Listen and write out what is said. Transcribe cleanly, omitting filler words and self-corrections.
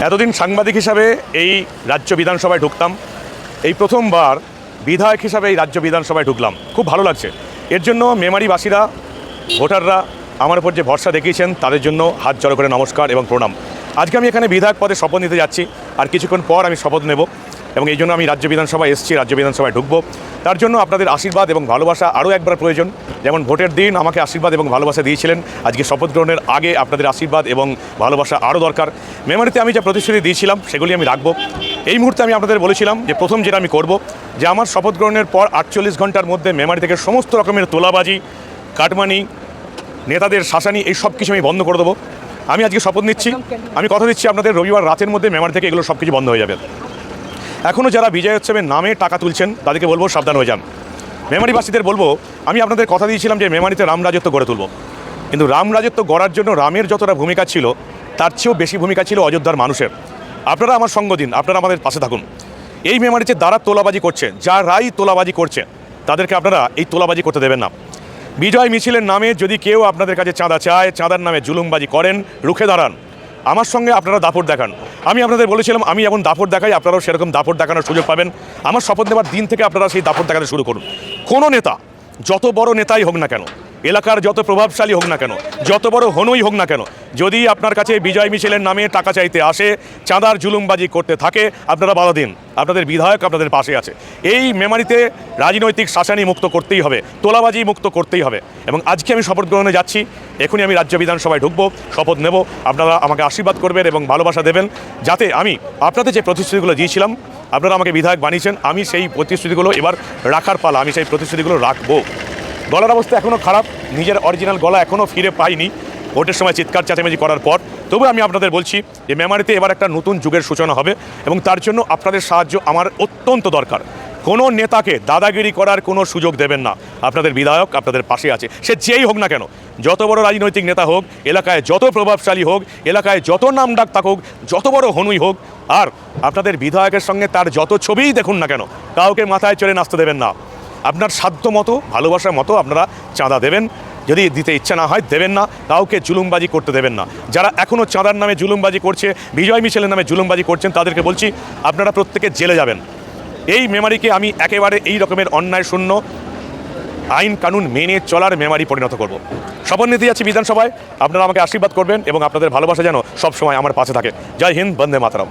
এতদিন সাংবাদিক হিসাবে এই রাজ্য বিধানসভায় ঢুকতাম, এই প্রথমবার বিধায়ক হিসাবে এই রাজ্য বিধানসভায় ঢুকলাম। খুব ভালো লাগছে। এর জন্য মেমারিবাসীরা, ভোটাররা আমার উপর যে ভরসা দেখিয়েছেন তাদের জন্য হাত জড়ো করে নমস্কার এবং প্রণাম। আজকে আমি এখানে বিধায়ক পদে শপথ নিতে যাচ্ছি, আর কিছুক্ষণ পর আমি শপথ নেব এবং এই জন্য আমি রাজ্য বিধানসভায় এসেছি, রাজ্য বিধানসভায় ঢুকবো। তার জন্য আপনাদের আশীর্বাদ এবং ভালোবাসা আরও একবার প্রয়োজন। যেমন ভোটের দিন আমাকে আশীর্বাদ এবং ভালোবাসা দিয়েছিলেন, আজকে শপথ গ্রহণের আগে আপনাদের আশীর্বাদ এবং ভালোবাসা আরও দরকার। মেমারিতে আমি যা প্রতিশ্রুতি দিয়েছিলাম সেগুলি আমি রাখবো। এই মুহূর্তে আমি আপনাদের বলেছিলাম যে প্রথম যেটা আমি করব, যে আমার শপথ গ্রহণের পর 48 ঘন্টার মধ্যে মেমারি থেকে সমস্ত রকমের তোলাবাজি, কাটমানি, নেতাদের শাসানি এই সব কিছু আমি বন্ধ করে দেবো। আমি আজকে শপথ নিচ্ছি, আমি কথা দিচ্ছি আপনাদের রবিবার রাতের মধ্যে মেমারি থেকে এগুলো সব কিছু বন্ধ হয়ে যাবে। এখনও যারা বিজয় উৎসবের নামে টাকা তুলছেন তাদেরকে বলবো সাবধান হয়ে যান। মেমারিবাসীদের বলবো, আমি আপনাদের কথা দিয়েছিলাম যে মেমারিতে রাম রাজত্ব গড়ে তুলব, কিন্তু রাম রাজত্ব গড়ার জন্য রামের যতটা ভূমিকা ছিল তার চেয়েও বেশি ভূমিকা ছিল অযোধ্যার মানুষের। আপনারা আমার সঙ্গ দিন, আপনারা আমাদের পাশে থাকুন। এই মেমারিতে যারা তোলাবাজি করছে, যারাই তোলাবাজি করছে তাদেরকে আপনারা এই তোলাবাজি করতে দেবেন না। বিজয় মিছিলের নামে যদি কেউ আপনাদের কাছে চাঁদা চায়, চাঁদার নামে জুলুমবাজি করেন, রুখে দাঁড়ান। আমার সঙ্গে আপনারা দাপট দেখান। আমি আপনাদের বলেছিলাম আমি এমন দাপট দেখাই, আপনারাও সেরকম দাপট দেখানোর সুযোগ পাবেন। আমার শপথ নেওয়ার দিন থেকে আপনারা সেই দাপট দেখাতে শুরু করুন। কোনো নেতা, যত বড় নেতাই হোক না কেন, এলাকার যত প্রভাবশালী হোক না কেন, যত বড় হনুই হোক না কেন, যদি আপনার কাছে বিজয় মিছিলের নামে টাকা চাইতে আসে, চাঁদার জুলুমবাজি করতে থাকে, আপনারা বাধা দিন। আপনাদের বিধায়ক আপনাদের পাশে আছে। এই মেমারিতে রাজনৈতিক শাসানি মুক্ত করতেই হবে, তোলাবাজি মুক্ত করতেই হবে। এবং আজকে আমি শপথ গ্রহণে যাচ্ছি, এখনই আমি রাজ্য বিধানসভায় ঢুকবো, শপথ নেব। আপনারা আমাকে আশীর্বাদ করবেন এবং ভালোবাসা দেবেন, যাতে আমি আপনাদের যে প্রতিশ্রুতিগুলো দিয়েছিলাম, আপনারা আমাকে বিধায়ক বানিয়েছেন, আমি সেই প্রতিশ্রুতিগুলো এবার রাখার পালা, আমি সেই প্রতিশ্রুতিগুলো রাখবো। গলার অবস্থা এখনও খারাপ, নিজের অরিজিনাল গলা এখনও ফিরে পাইনি ভোটের সময় চিৎকার চেঁচামেচি করার পর। তবু আমি আপনাদের বলছি যে মেমারিতে এবার একটা নতুন যুগের সূচনা হবে এবং তার জন্য আপনাদের সাহায্য আমার অত্যন্ত দরকার। কোনো নেতাকে দাদাগিরি করার কোনো সুযোগ দেবেন না। আপনাদের বিধায়ক আপনাদের পাশে আছে, সে যেই হোক না কেন, যত বড় রাজনৈতিক নেতা হোক, এলাকায় যত প্রভাবশালী হোক, এলাকায় যত নামডাক থাকুক, যত বড় হনুই হোক, আর আপনাদের বিধায়কের সঙ্গে তার যত ছবিই দেখুন না কেন, কাউকে মাথায় চড়ে নাচতে দেবেন না। আপনার সাধ্য মতো, ভালোবাসার মতো আপনারা চাঁদা দেবেন, যদি দিতে ইচ্ছা না হয় দেবেন না। কাউকে জুলুমবাজি করতে দেবেন না। যারা এখনও চাঁদার নামে জুলুমবাজি করছে, বিজয় মিছিলের নামে জুলুমবাজি করছেন, তাদেরকে বলছি আপনারা প্রত্যেকে জেলে যাবেন। এই মেমারিকে আমি একেবারে এই রকমের অন্যায় শূন্য, আইন কানুন মেনে চলার মেমারি পরিণত করব। শপথ নিতে যাচ্ছি বিধানসভায়, আপনারা আমাকে আশীর্বাদ করবেন এবং আপনাদের ভালোবাসা যেন সবসময় আমার পাশে থাকে। জয় হিন্দ, বন্দে মাতরম।